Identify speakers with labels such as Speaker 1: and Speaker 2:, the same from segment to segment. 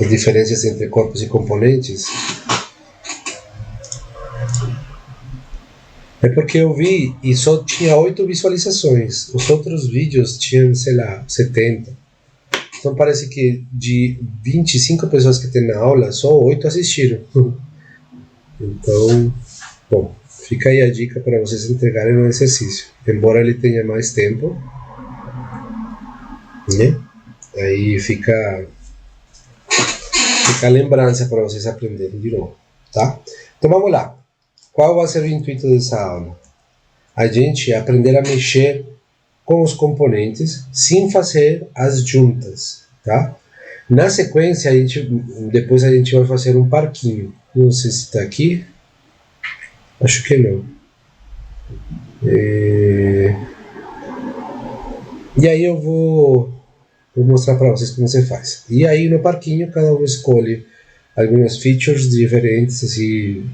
Speaker 1: as diferenças entre corpos e componentes, é porque eu vi e só tinha 8 visualizações. Os outros vídeos tinham, sei lá, 70. Então parece que de 25 pessoas que tem na aula, só 8 assistiram. Então, bom, fica aí a dica para vocês entregarem no exercício. Embora ele tenha mais tempo, né? Aí fica a lembrança para vocês aprenderem de novo, tá? Então vamos lá. Qual vai ser o intuito dessa aula? A gente aprender a mexer com os componentes sem fazer as juntas, tá? Na sequência, depois a gente vai fazer um parquinho. Não sei se está aqui. Acho que não. E aí eu vou mostrar para vocês como você faz. E aí no parquinho cada um escolhe algumas features diferentes, assim,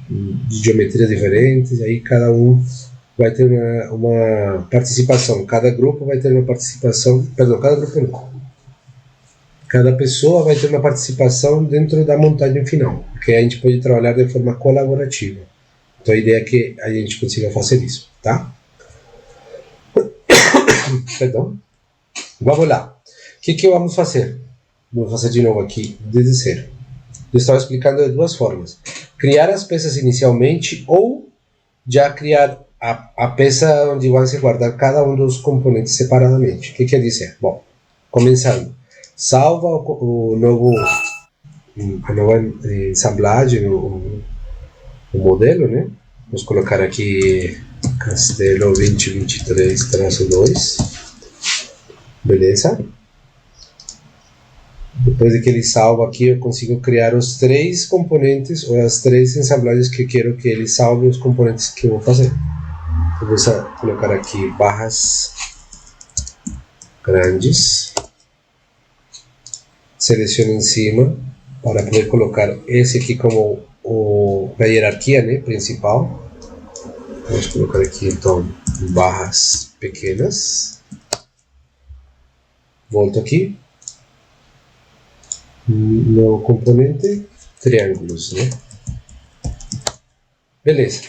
Speaker 1: de geometria diferentes, aí cada um vai ter uma participação, cada grupo vai ter uma participação, perdão, cada pessoa vai ter uma participação dentro da montagem final, porque a gente pode trabalhar de forma colaborativa. Então a ideia é que a gente consiga fazer isso, tá? Perdão. Vamos lá. O que vamos fazer? Vou fazer de novo aqui, desde zero. Eu estava explicando de duas formas. Criar as peças inicialmente ou já criar a peça onde vão se guardar cada um dos componentes separadamente. O que quer dizer? Bom, começando. Salva a nova ensamblagem, o modelo, né? Vamos colocar aqui Castelo 2023-2. Beleza? Depois de que ele salva aqui, eu consigo criar os 3 componentes ou as 3 ensamblagens que eu quero que ele salve os componentes que eu vou fazer. Eu vou colocar aqui barras grandes. Seleciono em cima para poder colocar esse aqui como a hierarquia, né, principal. Vamos colocar aqui então barras pequenas. Volto aqui. No componente, triângulos, né? Beleza.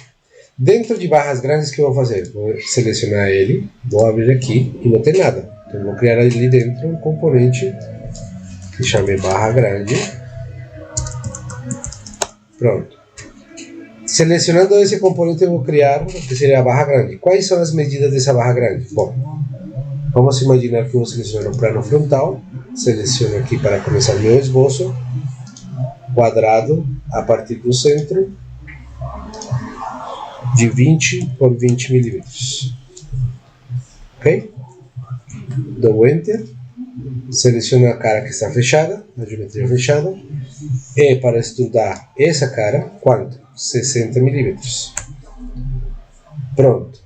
Speaker 1: Dentro de barras grandes, o que eu vou fazer? Vou selecionar ele, vou abrir aqui e não tem nada. Então vou criar ali dentro um componente que chame barra grande. Pronto. Selecionando esse componente, eu vou criar o que seria a barra grande. Quais são as medidas dessa barra grande? Bom, vamos imaginar que eu vou selecionar o plano frontal. Seleciono aqui para começar meu esboço, quadrado a partir do centro, de 20 por 20 milímetros. Ok? Dou Enter, seleciono a cara que está fechada, a geometria fechada, e para estudar essa cara, quanto? 60 milímetros. Pronto.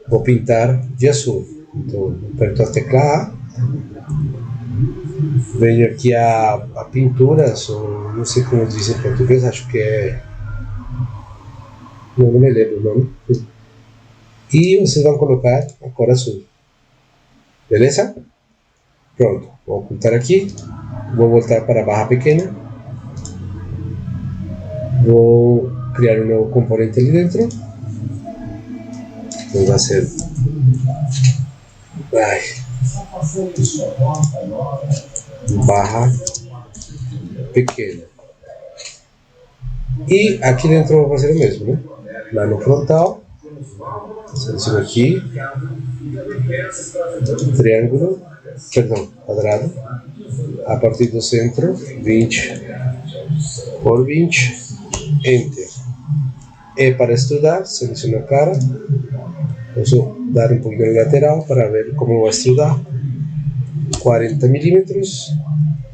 Speaker 1: Vou pintar de azul. Então, aperto a tecla A. Venho aqui a pintura, não sei como diz em português, acho que é... Não me lembro o nome. E vocês vão colocar a cor azul. Beleza? Pronto. Vou ocultar aqui. Vou voltar para a barra pequena. Vou criar um novo componente ali dentro. Então vai ser... barra pequena. E aqui dentro eu vou fazer o mesmo, né? Lá no frontal, seleciono aqui, triângulo, quadrado, a partir do centro, 20 por 20, Enter. E para estudar, seleciono a cara, posso dar um pouquinho no lateral para ver como eu vou estudar. 40 milímetros,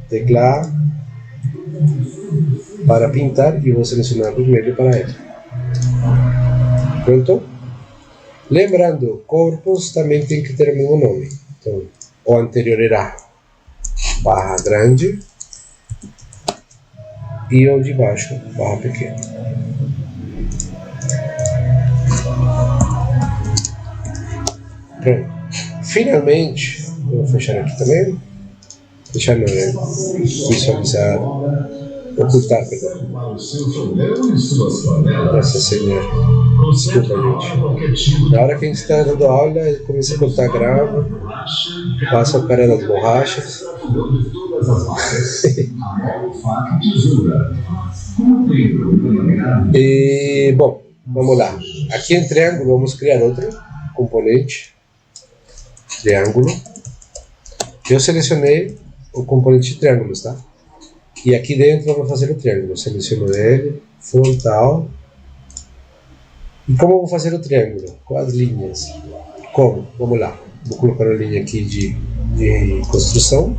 Speaker 1: tecla A para pintar e vou selecionar o vermelho para ele. Pronto? Lembrando, corpos também tem que ter o mesmo nome. Então, o anterior era barra grande e o de baixo, barra pequena. Pronto. Finalmente, vou fechar aqui também. deixar não, né? Visualizar, ocultar, perdão. Nossa Senhora, desculpa, gente. Na hora que a gente está dando aula, ele começa a cortar grava, passa o cara das borrachas. E, bom, vamos lá. Aqui em triângulo, vamos criar outro componente. Triângulo. Eu selecionei o componente de triângulos, tá? E aqui dentro eu vou fazer o triângulo. Seleciono ele, frontal. E como eu vou fazer o triângulo? Com as linhas. Como? Vamos lá. Vou colocar uma linha aqui de construção.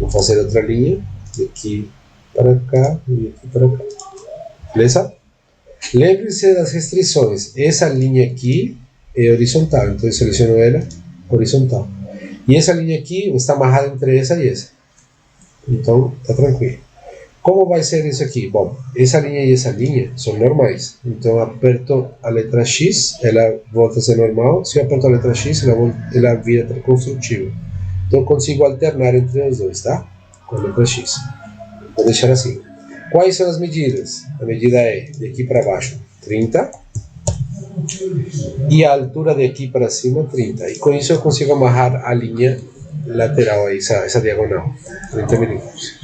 Speaker 1: Vou fazer outra linha. De aqui para cá e aqui para cá. Beleza? Lembre-se das restrições. Essa linha aqui é horizontal. Então eu seleciono ela horizontal. E essa linha aqui está amarrada entre essa e essa. Então, tá tranquilo. Como vai ser isso aqui? Bom, essa linha e essa linha são normais. Então, eu aperto a letra X, ela volta a ser normal. Se eu aperto a letra X, ela vira para construtiva. Então, eu consigo alternar entre os dois, tá? Com a letra X. Vou deixar assim. Quais são as medidas? A medida é de aqui para baixo, 30. E a altura de aqui para cima, 30. E com isso eu consigo amarrar a linha lateral, essa diagonal, 30 milímetros.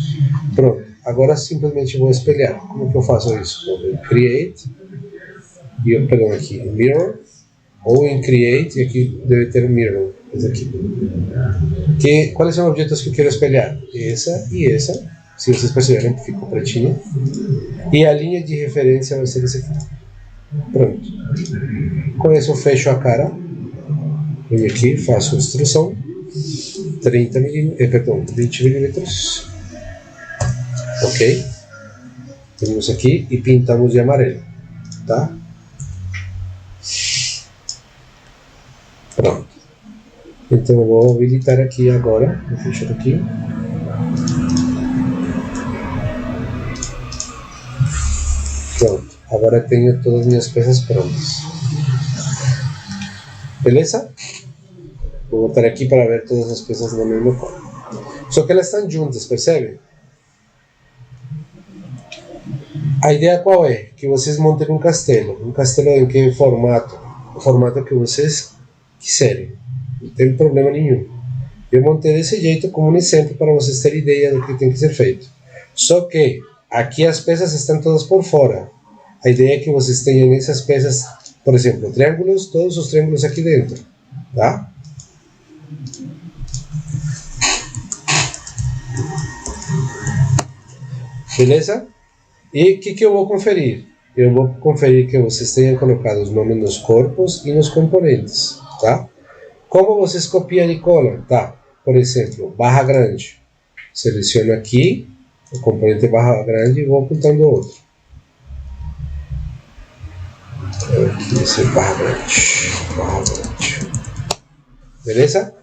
Speaker 1: Pronto, agora simplesmente vou espelhar. Como que eu faço isso? Vou em Create, e eu pego aqui em Mirror, ou em Create, e aqui deve ter Mirror, esse aqui. Quais são os objetos que eu quero espelhar? Essa e essa, se vocês perceberam que ficou pretinha. E a linha de referência vai ser esse aqui. Pronto. Com isso eu fecho a cara. Venho aqui, faço a instrução. 20 milímetros. Ok. Temos aqui e pintamos de amarelo. Tá? Pronto. Então eu vou habilitar aqui agora. Vou fechar aqui. Pronto. Agora tenho todas as minhas peças prontas. Beleza? Vou botar aqui para ver todas as peças na mesma cor. Só que elas estão juntas, percebe? A ideia qual é? Que vocês montem um castelo. Um castelo em que formato? O formato que vocês quiserem. Não tem problema nenhum. Eu montei desse jeito como um exemplo para vocês terem ideia do que tem que ser feito. Só que aqui as peças estão todas por fora. A ideia é que vocês tenham essas peças, por exemplo, triângulos, todos os triângulos aqui dentro, tá? Beleza? E o que eu vou conferir? Eu vou conferir que vocês tenham colocado os nomes nos corpos e nos componentes, tá? Como vocês copiam e colam? Tá? Por exemplo, barra grande. Seleciono aqui o componente barra grande e vou ocultando o outro. Aqui esse barra grande. Beleza?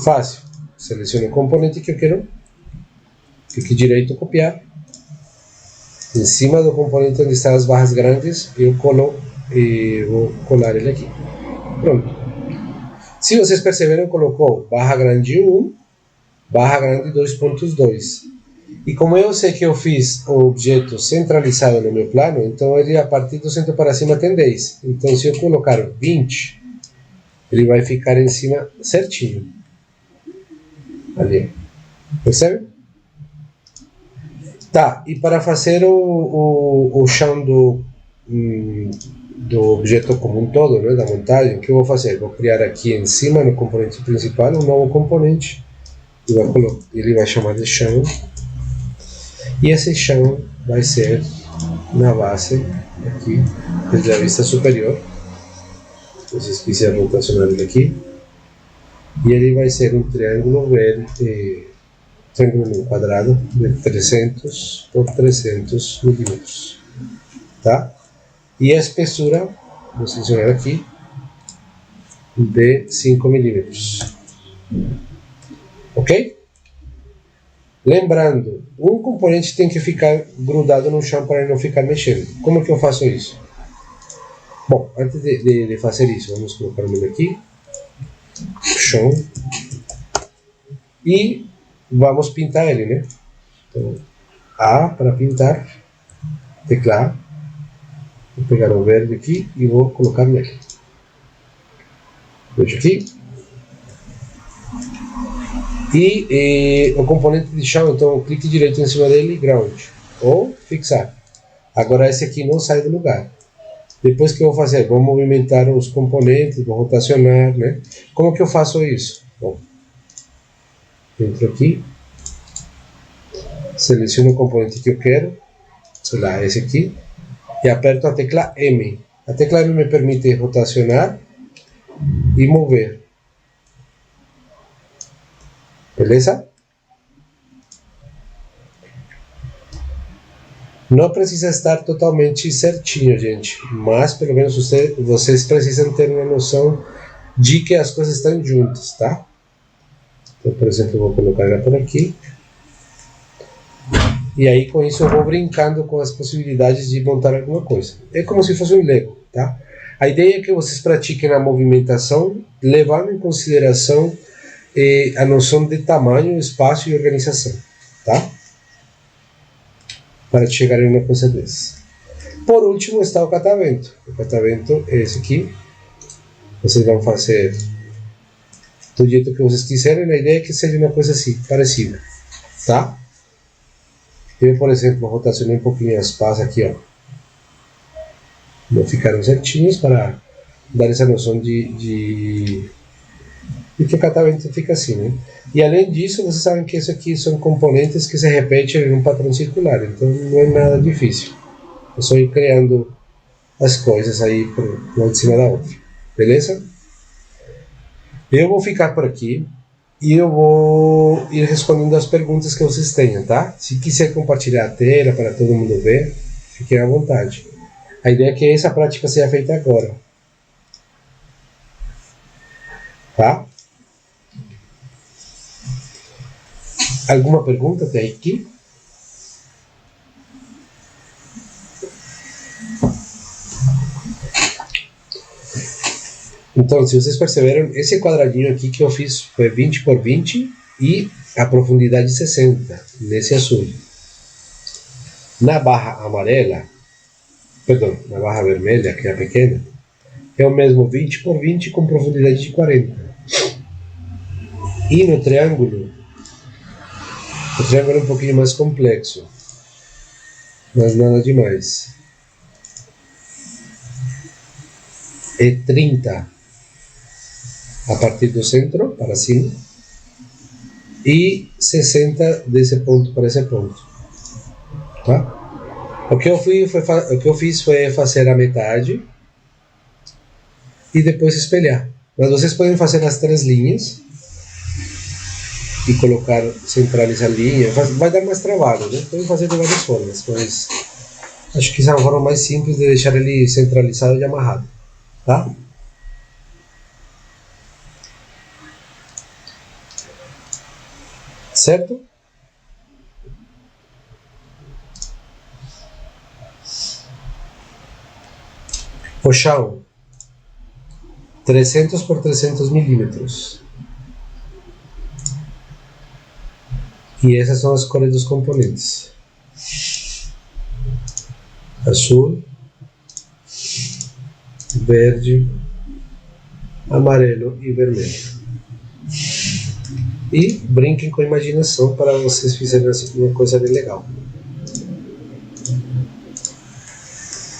Speaker 1: Fácil. Seleciono o componente que eu quero. Clique direito, copiar. Em cima do componente onde estão as barras grandes, eu colo e vou colar ele aqui. Pronto. Se vocês perceberam, colocou barra grande 1, barra grande 2.2. E como eu sei que eu fiz o objeto centralizado no meu plano, então ele a partir do centro para cima tem 10. Então se eu colocar 20, ele vai ficar em cima certinho. Ali. Percebe? Tá, e para fazer o chão do objeto como um todo, né, da montagem, o que eu vou fazer? Vou criar aqui em cima, no componente principal, um novo componente. Ele vai chamar de chão. E esse chão vai ser na base, aqui, desde a vista superior. Se vocês quiserem rotacionar ele aqui. E ele vai ser um triângulo verde, triângulo quadrado de 300 por 300 milímetros. Tá? E a espessura, vou selecionar aqui, de 5 milímetros. Ok? Lembrando, um componente tem que ficar grudado no chão para ele não ficar mexendo. Como que eu faço isso? Bom, antes de fazer isso, vamos colocar o nome aqui. Chão. e vamos pintar ele, né? Então, A para pintar, tecla A. Vou pegar o verde aqui e vou colocar nele. Vejo aqui. E o componente de chão, então clique direito em cima dele, ground, ou fixar. Agora esse aqui não sai do lugar. Depois que eu vou fazer? Vou movimentar os componentes, vou rotacionar, né? Como que eu faço isso? Bom, entro aqui, seleciono o componente que eu quero, sei lá, esse aqui, e aperto a tecla M. A tecla M me permite rotacionar e mover. Beleza? Não precisa estar totalmente certinho, gente, mas pelo menos vocês precisam ter uma noção de que as coisas estão juntas, tá? Então, por exemplo, eu vou colocar ela por aqui. E aí, com isso, eu vou brincando com as possibilidades de montar alguma coisa. É como se fosse um Lego, tá? A ideia é que vocês pratiquem a movimentação, levando em consideração a noção de tamanho, espaço e organização, tá? Para chegar em uma coisa dessa. Por último está o catavento. O catavento é esse aqui. Vocês vão fazer do jeito que vocês quiserem. A ideia é que seja uma coisa assim, parecida, tá? Eu, por exemplo, rotacionei um pouquinho as pás aqui, ó. Não ficaram certinhos para dar essa noção de que o catavento fica assim, né? E além disso, vocês sabem que isso aqui são componentes que se repetem em um padrão circular, então não é nada difícil. É só ir criando as coisas aí uma de cima da outra, beleza? Eu vou ficar por aqui e eu vou ir respondendo as perguntas que vocês tenham, tá? Se quiser compartilhar a tela para todo mundo ver, fiquem à vontade. A ideia é que essa prática seja feita agora, tá? Alguma pergunta até aqui? Então, se vocês perceberam, esse quadradinho aqui que eu fiz foi 20 por 20 e a profundidade 60, nesse azul. Na barra amarela, perdão, na barra vermelha, que é a pequena, é o mesmo 20 por 20 com profundidade de 40. E no triângulo, o triângulo é um pouquinho mais complexo, mas nada demais. É 30 a partir do centro para cima e 60 desse ponto para esse ponto, tá? O que eu fiz foi fazer a metade e depois espelhar. Mas vocês podem fazer as 3 linhas e colocar, centralizar a linha. Vai dar mais trabalho, né? Podem fazer de várias formas, mas acho que essa é a forma mais simples de deixar ele centralizado e amarrado, tá? Certo? O chão, 300 por 300 milímetros. E essas são as cores dos componentes: azul, verde, amarelo e vermelho. E brinquem com a imaginação para vocês fizerem uma coisa bem legal,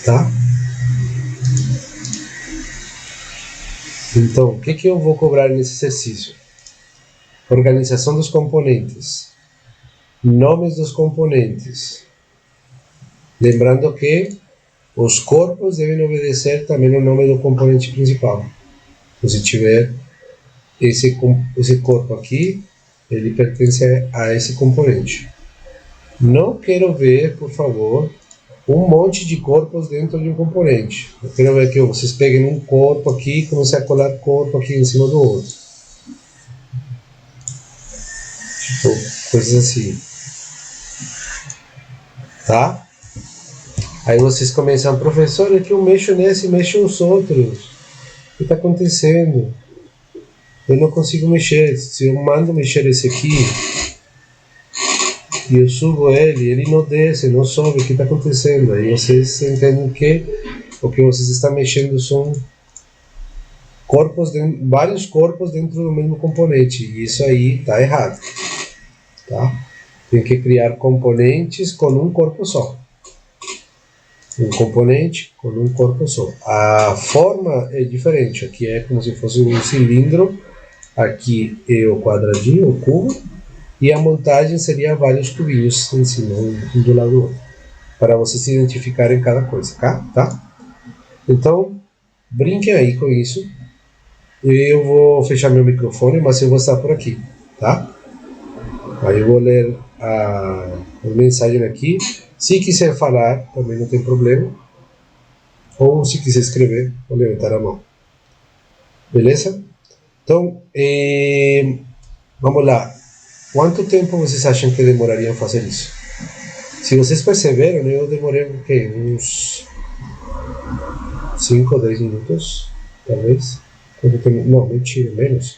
Speaker 1: tá? Então, o que eu vou cobrar nesse exercício? Organização dos componentes, nomes dos componentes, lembrando que os corpos devem obedecer também o nome do componente principal. Então, se tiver esse corpo aqui, ele pertence a esse componente. Não quero ver, por favor, um monte de corpos dentro de um componente. Eu quero ver que vocês peguem um corpo aqui e comecem a colar corpo aqui em cima do outro. Tipo, coisas assim. Tá? Aí vocês começam, professor, aqui eu mexo nesse, mexo nos outros. O que está acontecendo? eu não consigo mexer. Se eu mando mexer esse aqui e eu subo ele não desce, não sobe. O que está acontecendo? Aí vocês entendem que o que vocês estão mexendo são vários corpos dentro do mesmo componente, e isso aí está errado, tá? Tem que criar componentes com um corpo só. Um componente com um corpo só. A forma é diferente. Aqui é como se fosse um cilindro, aqui é o quadradinho, o cubo, e a montagem seria vários cubinhos em cima, um do lado do outro, para vocês se identificarem cada coisa, tá? Então, brinquem aí com isso. Eu vou fechar meu microfone, mas eu vou estar por aqui, tá? Aí eu vou ler a mensagem aqui. Se quiser falar, também não tem problema. Ou se quiser escrever, vou levantar a mão. Beleza? Então, vamos lá. Quanto tempo vocês acham que demorariam a fazer isso? Se vocês perceberam, eu demorei uns 5 ou 10 minutos, talvez. Não, mentira, menos.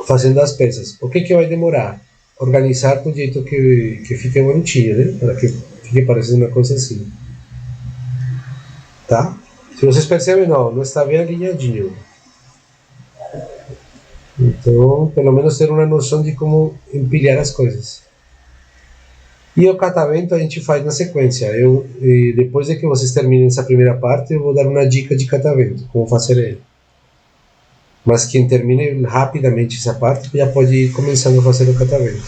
Speaker 1: Fazendo as peças. O que vai demorar? Organizar do jeito que fique bonitinho, né? Para que fique parecendo uma coisa assim. Tá? Se vocês percebem, não está bem alinhadinho. Então, pelo menos ter uma noção de como empilhar as coisas. E o catamento a gente faz na sequência. Depois de que vocês terminem essa primeira parte, eu vou dar uma dica de catamento, como fazer ele. Mas quem termine rapidamente essa parte já pode ir começando a fazer o catamento.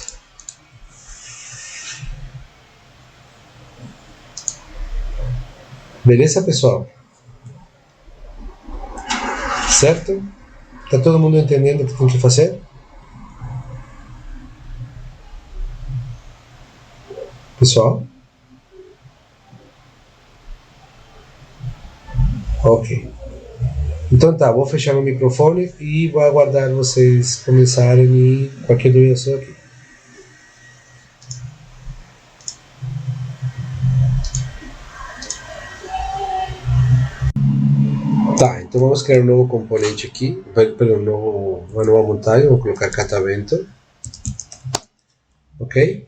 Speaker 1: Beleza, pessoal? Certo? Tá todo mundo entendendo o que tem que fazer? Pessoal? Ok. Então tá, vou fechar meu microfone e vou aguardar vocês começarem e qualquer dúvida só aqui. Tá, então vamos criar um novo componente aqui, uma nova montagem, vou colocar catamento. Ok?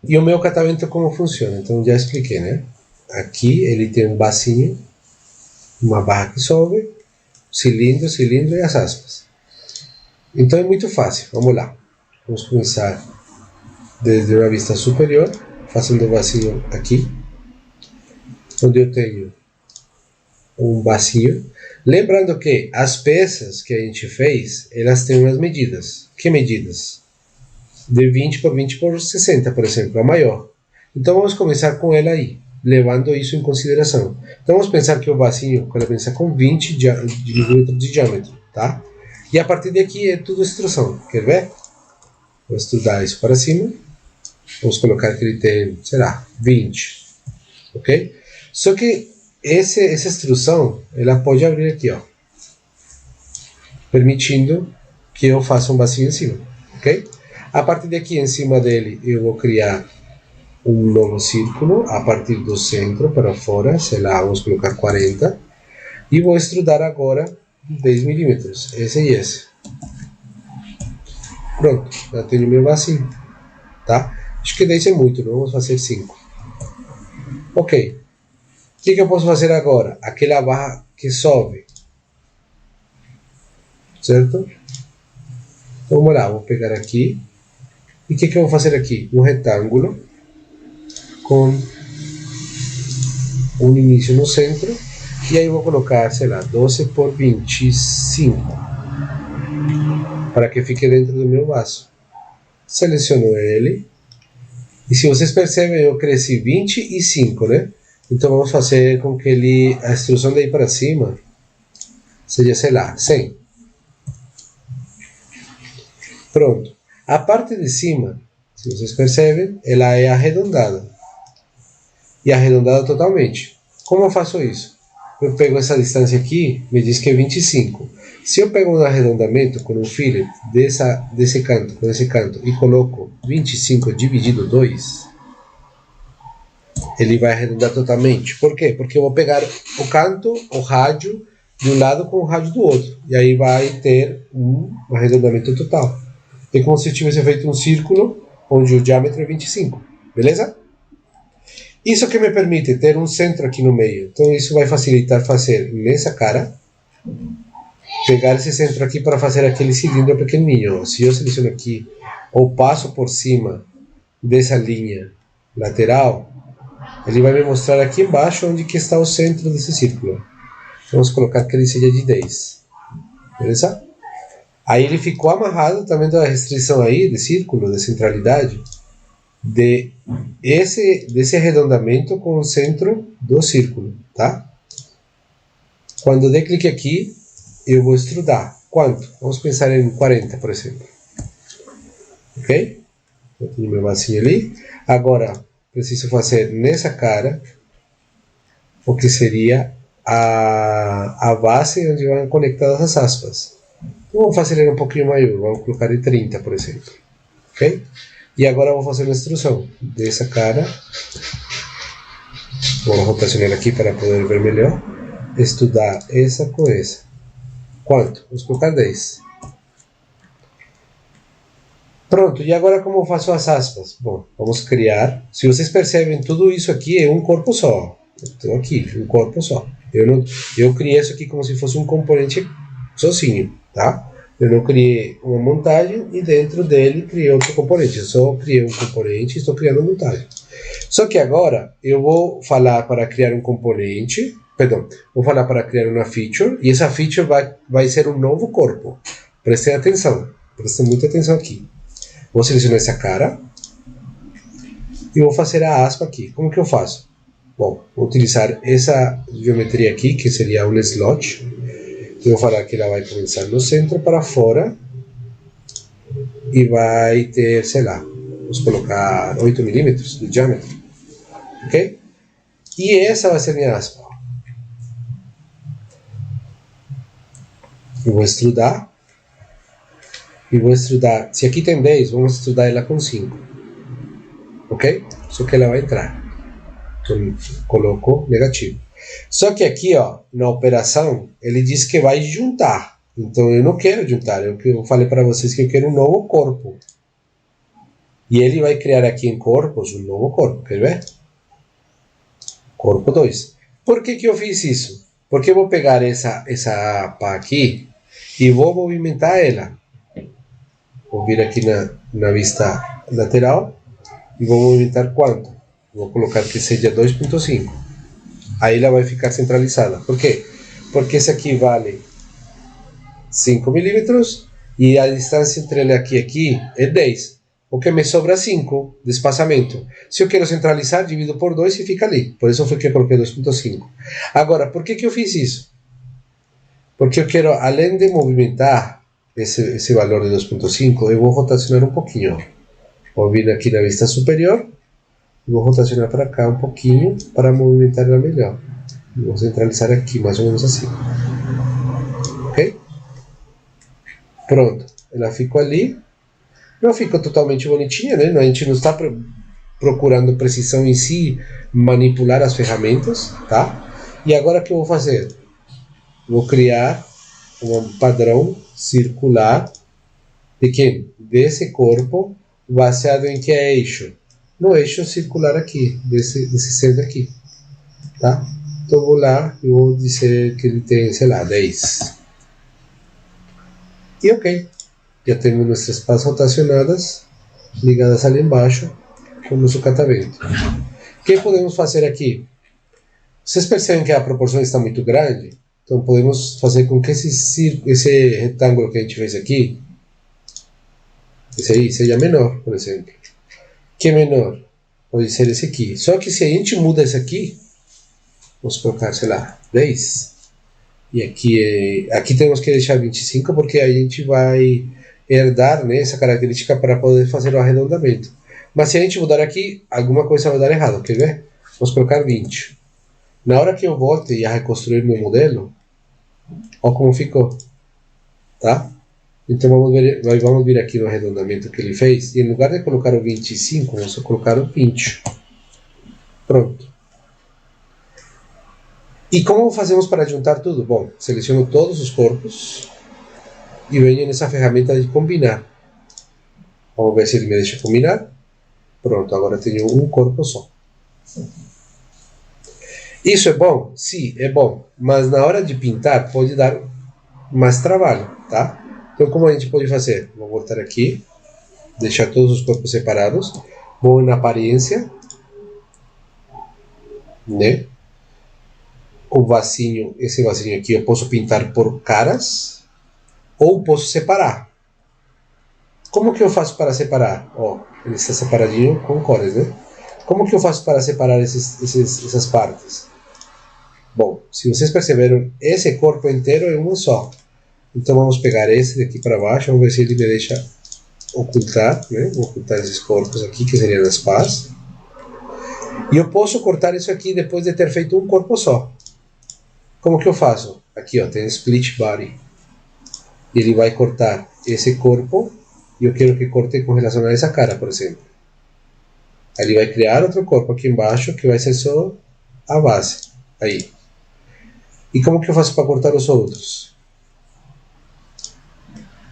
Speaker 1: E o meu catamento como funciona? Então já expliquei, né? Aqui ele tem um bacinho, uma barra que sobe, cilindro e as aspas. Então é muito fácil, vamos lá. Vamos começar desde uma vista superior, fazendo o bacinho aqui, onde eu tenho um bacinho. Lembrando que as peças que a gente fez, elas têm umas medidas. Que medidas? De 20 por 20 por 60, por exemplo, a maior. Então vamos começar com ela aí, levando isso em consideração. Então vamos pensar que o bacinho começa com 20 milímetros de diâmetro, tá? E a partir daqui é tudo extrusão, quer ver? Vou estudar isso para cima. Vamos colocar que ele tem, sei lá, 20, ok? Só que essa extrusão, ela pode abrir aqui, ó, permitindo que eu faça um bacinho em cima, ok? A partir daqui, em cima dele, eu vou criar um novo círculo a partir do centro para fora, sei lá, vamos colocar 40, e vou extrudar agora 10 milímetros, esse e esse. Pronto, já tenho meu bacinho, tá? Acho que 10 é muito, não vamos fazer 5. Ok. O que eu posso fazer agora? Aquela barra que sobe, certo? Então, vamos lá, vou pegar aqui. E o que eu vou fazer aqui? Um retângulo com um início no centro. E aí vou colocar, sei lá, 12 por 25. Para que fique dentro do meu vaso. Seleciono ele. E se vocês percebem, eu cresci 25, né? Então vamos fazer com que a extrusão daí para cima seja, sei lá, 100. Pronto. A parte de cima, se vocês percebem, ela é arredondada. E arredondada totalmente. Como eu faço isso? Eu pego essa distância aqui, me diz que é 25. Se eu pego um arredondamento com um fillet desse canto com esse canto e coloco 25 dividido 2, ele vai arredondar totalmente. Por quê? Porque eu vou pegar o canto, o rádio de um lado com o rádio do outro. E aí vai ter um arredondamento total. É como se tivesse feito um círculo onde o diâmetro é 25. Beleza? Isso que me permite ter um centro aqui no meio. Então isso vai facilitar fazer nessa cara, pegar esse centro aqui para fazer aquele cilindro pequenininho. Se eu seleciono aqui, ou passo por cima dessa linha lateral, ele vai me mostrar aqui embaixo onde que está o centro desse círculo. Vamos colocar que ele seja de 10. Beleza? Aí ele ficou amarrado, tá vendo a restrição aí de círculo, de centralidade? Desse arredondamento com o centro do círculo, tá? Quando eu der clique aqui, eu vou extrudar. Quanto? Vamos pensar em 40, por exemplo. Ok? Eu tenho meu vasinho ali. Agora, preciso fazer nessa cara o que seria a base onde vão conectadas as aspas. Então, vamos fazer ele um pouquinho maior. Vamos colocar em 30, por exemplo. Ok? E agora vou fazer uma instrução dessa cara. Vou rotacionar aqui para poder ver melhor. Estudar essa com essa. Quanto? Vamos colocar 10. Pronto, e agora como eu faço as aspas? Bom, vamos criar. Se vocês percebem, tudo isso aqui é um corpo só. Estou aqui, um corpo só. Eu criei isso aqui como se fosse um componente sozinho, tá? Eu não criei uma montagem e dentro dele criei outro componente. Eu só criei um componente e estou criando uma montagem. Só que agora eu vou falar para criar um componente, vou falar para criar uma feature, e essa feature vai ser um novo corpo. Prestem atenção, prestem muita atenção aqui. Vou selecionar essa cara e vou fazer a aspa aqui. Como que eu faço? Bom, vou utilizar essa geometria aqui, que seria um slot. Eu vou falar que ela vai começar no centro para fora e vai ter, sei lá, vamos colocar 8 milímetros de diâmetro, ok? E essa vai ser minha aspa. Eu vou extrudar e vou extrudar. Se aqui tem 10, vamos extrudar ela com 5, ok? Só que ela vai entrar. Então, coloco negativo. Só que aqui, ó, na operação, ele diz que vai juntar. Então eu não quero juntar. Eu falei para vocês que eu quero um novo corpo. E ele vai criar aqui em corpos um novo corpo. Quer ver? Corpo 2. Por que eu fiz isso? Porque eu vou pegar essa pá aqui e vou movimentar ela. Vou vir aqui na vista lateral e vou movimentar quanto? Vou colocar que seja 2.5. Aí ela vai ficar centralizada. Por quê? Porque esse aqui vale 5 milímetros e a distância entre ele aqui e aqui é 10. Porque me sobra 5 de espaçamento. Se eu quero centralizar, divido por 2 e fica ali. Por isso foi que eu coloquei 2.5. Agora, por que eu fiz isso? Porque eu quero, além de movimentar esse valor de 2.5, eu vou rotacionar um pouquinho. Vou vir aqui na vista superior. Vou rotacionar para cá um pouquinho para movimentar ela melhor. Vou centralizar aqui, mais ou menos assim. Ok? Pronto. Ela ficou ali. Não ficou totalmente bonitinha, né? A gente não está procurando precisão em si, manipular as ferramentas, tá? E agora o que eu vou fazer? Vou criar um padrão circular de quem? Desse corpo, baseado em que eixo? No eixo circular aqui, desse centro aqui, tá? Então vou lá e vou dizer que ele tem, sei lá, 10. E ok, já temos nossas pás rotacionadas, ligadas ali embaixo, com o nosso catavento. O que podemos fazer aqui? Vocês percebem que a proporção está muito grande? Então podemos fazer com que esse retângulo que a gente fez aqui, esse aí, seja menor, por exemplo. Que é menor? Pode ser esse aqui. Só que se a gente muda esse aqui, vamos colocar, sei lá, 10. E aqui temos que deixar 25 porque a gente vai herdar, né, essa característica para poder fazer o arredondamento. Mas se a gente mudar aqui, alguma coisa vai dar errado. Quer ver? Vamos colocar 20. Na hora que eu volte a reconstruir meu modelo, olha como ficou. Tá? Então vamos vir aqui no arredondamento que ele fez, e em lugar de colocar o 25, vamos colocar o 20. Pronto. E como fazemos para juntar tudo? Bom, seleciono todos os corpos e venho nessa ferramenta de combinar. Vamos ver se ele me deixa combinar. Pronto, agora tenho um corpo só. Isso é bom? Sim, é bom. Mas na hora de pintar pode dar mais trabalho, tá? Então como a gente pode fazer? Vou voltar aqui, deixar todos os corpos separados. Vou na aparência, né? O vasinho, esse vasinho aqui eu posso pintar por caras ou posso separar. Como que eu faço para separar? Ó, ele está separadinho com cores, né? Como que eu faço para separar essas partes? Bom, se vocês perceberam, esse corpo inteiro é um só. Então vamos pegar esse daqui para baixo, vamos ver se ele me deixa ocultar, né? Vou ocultar esses corpos aqui, que seriam as pás. E eu posso cortar isso aqui depois de ter feito um corpo só. Como que eu faço? Aqui, ó, tem split body. Ele vai cortar esse corpo e eu quero que corte com relação a essa cara, por exemplo. Aí ele vai criar outro corpo aqui embaixo que vai ser só a base. Aí. E como que eu faço para cortar os outros?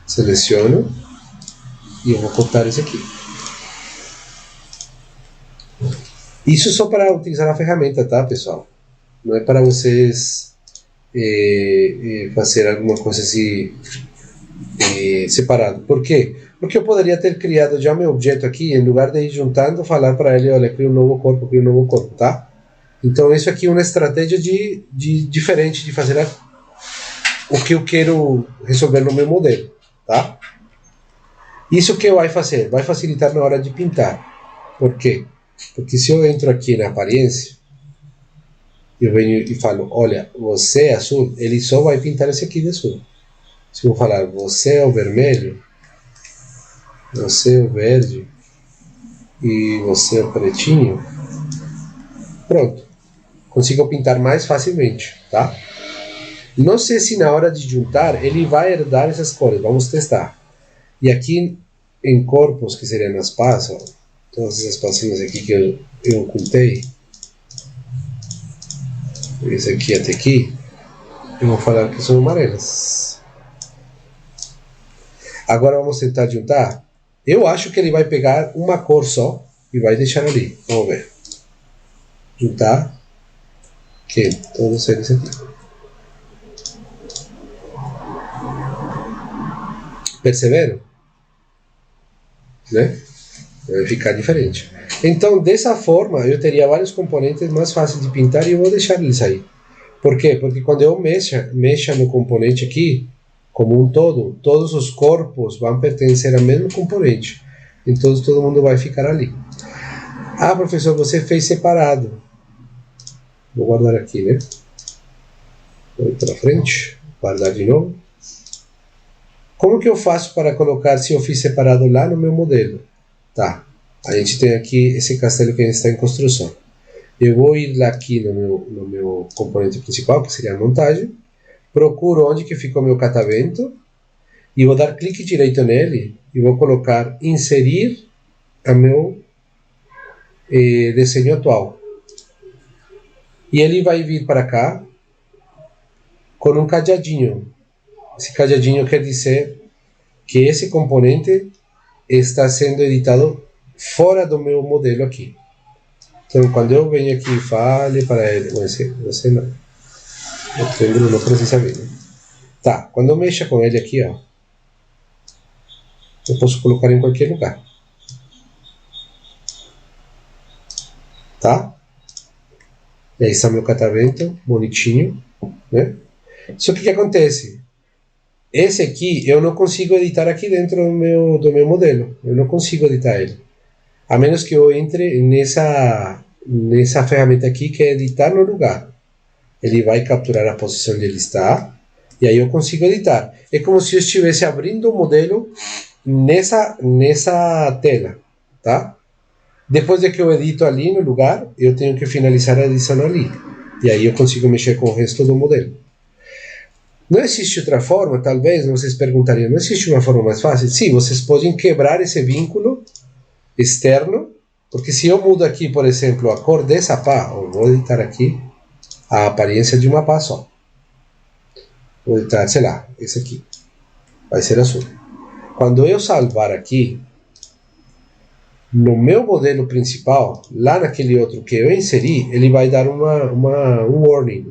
Speaker 1: Seleciono e eu vou cortar esse aqui. Isso só para utilizar a ferramenta, tá, pessoal? Não é para vocês fazer alguma coisa assim separado. Por quê? Porque eu poderia ter criado já meu objeto aqui, em lugar de ir juntando, falar para ele, olha, cria um novo corpo, tá? Então isso aqui é uma estratégia diferente de fazer o que eu quero resolver no meu modelo, tá? Isso que vai fazer? Vai facilitar na hora de pintar. Por quê? Porque se eu entro aqui na aparência, eu venho e falo, olha, você é azul, ele só vai pintar esse aqui de azul. Se eu falar, você é o vermelho, você é o verde e você é o pretinho, pronto. Consigo pintar mais facilmente, tá? Não sei se na hora de juntar ele vai herdar essas cores, vamos testar. E aqui em corpos, que seriam as pás, ó, todas essas passinhas aqui que eu ocultei, esse aqui até aqui, eu vou falar que são amarelas. Agora vamos tentar juntar. Eu acho que ele vai pegar uma cor só e vai deixar ali. Vamos ver. Juntar. Ok, todos eles aqui. Perceberam? Né? Vai ficar diferente. Então, dessa forma, eu teria vários componentes mais fáceis de pintar e eu vou deixar eles aí. Por quê? Porque quando eu mexa no componente aqui, como um todo, todos os corpos vão pertencer ao mesmo componente. Então, todo mundo vai ficar ali. Ah, professor, você fez separado. Vou guardar aqui, né? Vou ir para frente, guardar de novo. Como que eu faço para colocar se eu fiz separado lá no meu modelo? Tá, a gente tem aqui esse castelo que está em construção. Eu vou ir lá aqui no meu componente principal, que seria a montagem. Procuro onde que ficou meu catavento e vou dar clique direito nele e vou colocar inserir a meu desenho atual. E ele vai vir para cá com um cadeadinho. Esse cadeadinho quer dizer que esse componente está sendo editado fora do meu modelo aqui. Então, quando eu venho aqui e fale para ele, você não, o triângulo não precisa ver, né? Tá, quando eu mexo com ele aqui, ó, eu posso colocar em qualquer lugar. Tá? E aí está meu catavento, bonitinho, né? Só que o que acontece? Esse aqui eu não consigo editar aqui dentro do meu modelo. Eu não consigo editar ele. A menos que eu entre nessa ferramenta aqui que é editar no lugar. Ele vai capturar a posição onde ele está e aí eu consigo editar. É como se eu estivesse abrindo o modelo nessa tela, tá? Depois de que eu edito ali no lugar, eu tenho que finalizar a edição ali. E aí eu consigo mexer com o resto do modelo. Não existe outra forma, talvez, vocês perguntariam, não existe uma forma mais fácil? Sim, vocês podem quebrar esse vínculo externo, porque se eu mudo aqui, por exemplo, a cor dessa pá, vou editar aqui, a aparência de uma pá só. Vou editar, sei lá, esse aqui. Vai ser azul. Quando eu salvar aqui, no meu modelo principal, lá naquele outro que eu inseri, ele vai dar um warning,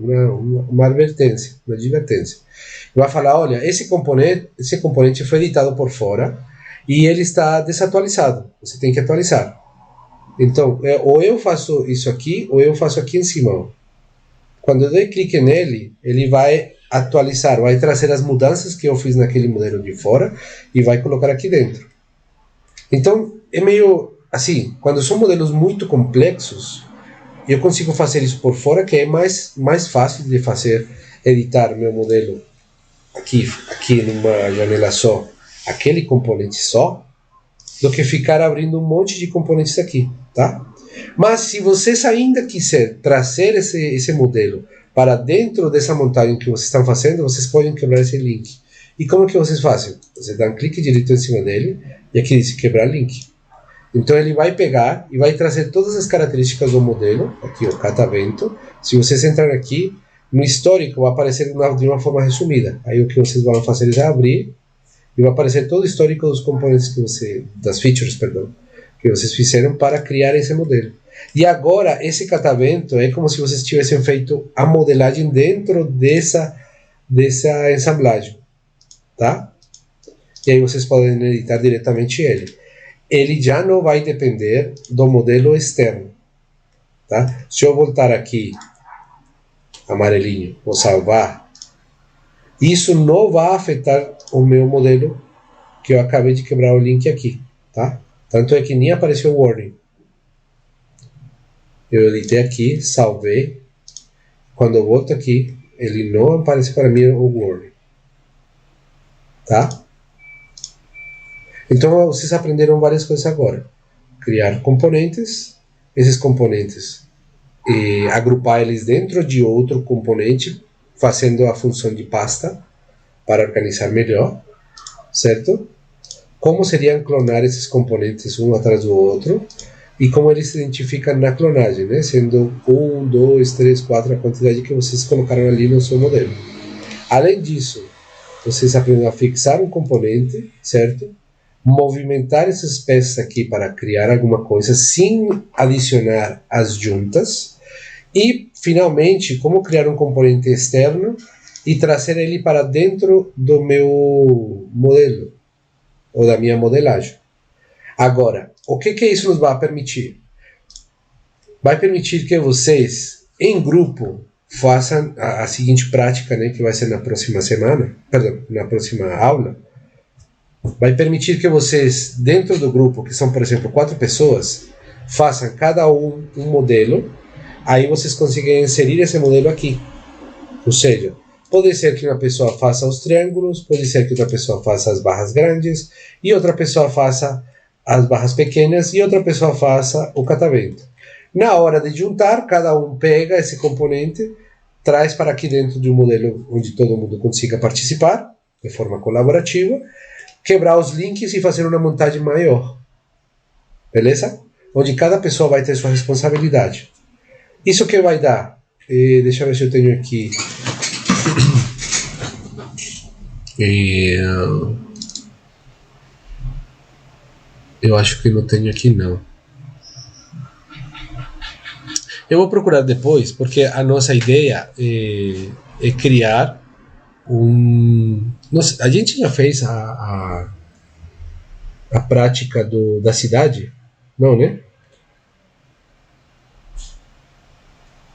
Speaker 1: uma advertência, uma advertência. Vai falar, olha, esse componente foi editado por fora e ele está desatualizado. Você tem que atualizar. Então, ou eu faço isso aqui, ou eu faço aqui em cima. Quando eu dei clique nele, ele vai atualizar, vai trazer as mudanças que eu fiz naquele modelo de fora e vai colocar aqui dentro. Então, é meio assim, quando são modelos muito complexos, eu consigo fazer isso por fora, que é mais fácil de fazer, editar meu modelo aqui numa janela só, aquele componente só, do que ficar abrindo um monte de componentes aqui, tá? Mas se vocês ainda quiser trazer esse modelo para dentro dessa montagem que vocês estão fazendo, vocês podem quebrar esse link. E como que vocês fazem? Você dá um clique direito em cima dele, e aqui diz quebrar link. Então ele vai pegar e vai trazer todas as características do modelo, aqui o catavento. Se vocês entrarem aqui, no histórico vai aparecer de uma forma resumida. Aí o que vocês vão fazer é abrir e vai aparecer todo o histórico dos componentes das features, perdão, que vocês fizeram para criar esse modelo. E agora esse catavento é como se vocês tivessem feito a modelagem dentro dessa ensamblagem, tá? E aí vocês podem editar diretamente ele. Ele já não vai depender do modelo externo, tá? Se eu voltar aqui, amarelinho, vou salvar, isso não vai afetar o meu modelo que eu acabei de quebrar o link aqui, tá? Tanto é que nem apareceu o warning. Eu editei aqui, salvei. Quando eu volto aqui, ele não aparece para mim o warning, tá? Então vocês aprenderam várias coisas agora. Criar componentes, esses componentes agrupar eles dentro de outro componente, fazendo a função de pasta para organizar melhor, certo? Como seriam clonar esses componentes um atrás do outro e como eles se identificam na clonagem, né? Sendo 1, 2, 3, 4 a quantidade que vocês colocaram ali no seu modelo. Além disso, vocês aprenderam a fixar um componente, certo? Movimentar essas peças aqui para criar alguma coisa sem adicionar as juntas e, finalmente, como criar um componente externo e trazer ele para dentro do meu modelo ou da minha modelagem. Agora, o que isso nos vai permitir? Vai permitir que vocês, em grupo, façam a seguinte prática, né, que vai ser na próxima semana, perdão, na próxima aula. Vai permitir que vocês, dentro do grupo, que são, por exemplo, 4 pessoas, façam cada um modelo, aí vocês conseguem inserir esse modelo aqui. Ou seja, pode ser que uma pessoa faça os triângulos, pode ser que outra pessoa faça as barras grandes, e outra pessoa faça as barras pequenas, e outra pessoa faça o catavento. Na hora de juntar, cada um pega esse componente, traz para aqui dentro de um modelo onde todo mundo consiga participar, de forma colaborativa, quebrar os links e fazer uma montagem maior. Beleza? Onde cada pessoa vai ter sua responsabilidade. Isso que vai dar? Deixa eu ver se eu tenho aqui. Eu acho que não tenho aqui, não. Eu vou procurar depois, porque a nossa ideia é criar Nossa, a gente já fez a prática da cidade? Não, né?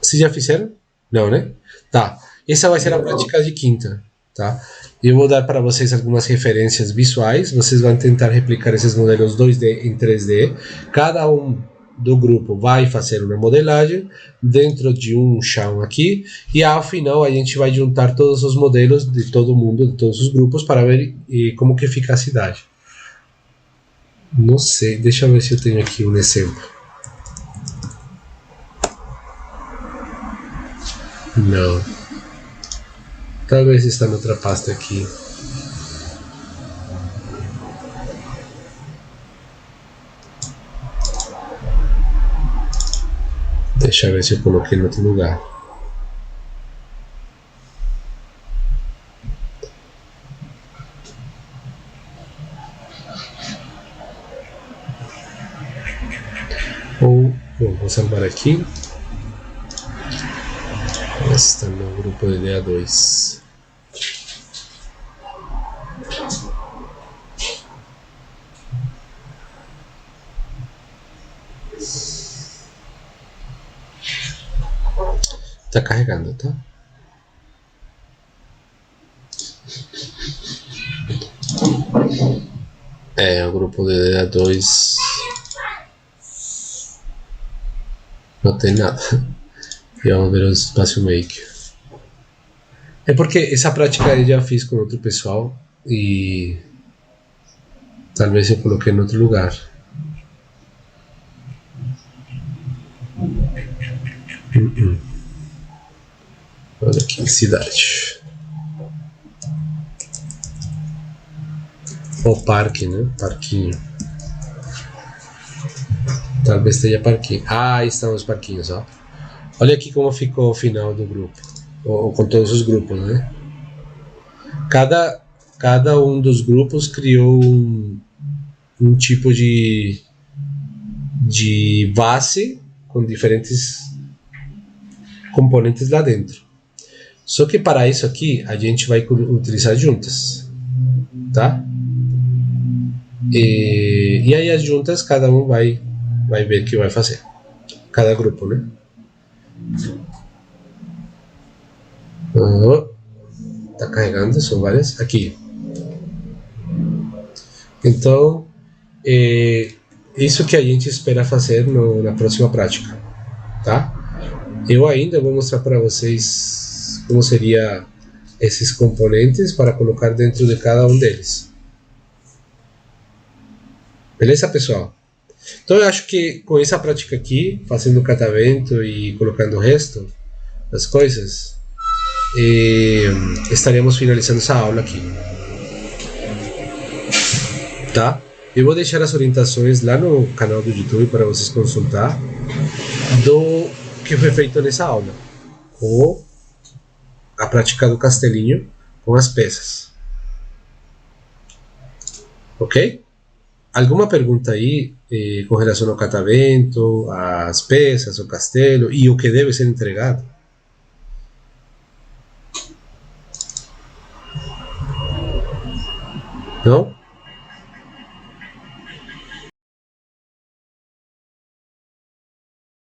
Speaker 1: Vocês já fizeram? Não, né? Tá. Essa vai ser a prática de quinta, tá? Eu vou dar para vocês algumas referências visuais. Vocês vão tentar replicar esses modelos 2D em 3D. Cada um do grupo vai fazer uma modelagem dentro de um chão aqui e ao final a gente vai juntar todos os modelos de todo mundo, de todos os grupos para ver como que fica a cidade. Não sei, deixa eu ver se eu tenho aqui um exemplo. Não. Talvez está noutra pasta aqui. Deixa eu ver se eu coloquei em outro lugar. Ou, bom, vou salvar aqui. Está no grupo de DA2. Tá carregando, tá? O grupo de DA2 não tem nada. E vamos ver o espaço make. É porque essa prática eu já fiz com outro pessoal e talvez eu coloquei em outro lugar. Olha aqui, cidade. Ou parque, né? Parquinho. Talvez tenha parquinho. Ah, aí estão os parquinhos, ó. Olha aqui como ficou o final do grupo. Ou com todos os grupos, né? Cada um dos grupos criou um tipo de base com diferentes componentes lá dentro. Só que para isso aqui a gente vai utilizar juntas, tá? E aí as juntas cada um vai ver o que vai fazer. Cada grupo, né? Tá carregando, são várias. Aqui. Então, isso que a gente espera fazer na próxima prática, tá? Eu ainda vou mostrar para vocês como seria esses componentes para colocar dentro de cada um deles. Beleza, pessoal? Então eu acho que com essa prática aqui, fazendo o catavento e colocando o resto das coisas, estaremos finalizando essa aula aqui. Tá? Eu vou deixar as orientações lá no canal do YouTube para vocês consultar do que foi feito nessa aula, ou a prática do castelinho com as peças. Ok? Alguma pergunta aí com relação ao catavento, às peças, ao castelo e o que deve ser entregado? Não?